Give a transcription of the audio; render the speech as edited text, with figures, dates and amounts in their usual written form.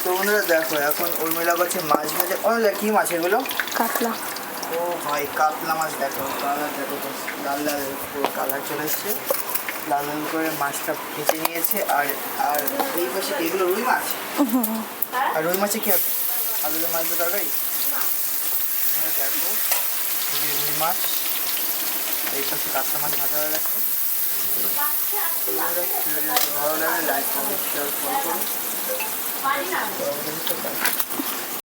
তো বন্ধুরা দেখো এখন উর্মিলা করছে মাছ ভেজে। ওগুলো কি মাছ এগুলো? কাতলা। ও ভাই কাতলা মাছ দেখো, কালার দেখো, লাল লাল পুরো কালার চলে এসছে। লাল লাল করে মাছটা ভেজে নিয়েছে। আর আর এই পাশে এগুলো রুই মাছ। আর রুই মাছে কি হবে? আলু দিয়ে মাছ দিয়ে তরকারি। দেখো এই যে রুই মাছ, এই পাশে কাতলা মাছ ভাজা হয়ে গেছে। ভালো লাগলে লাইক কমেন্ট শেয়ার করুন।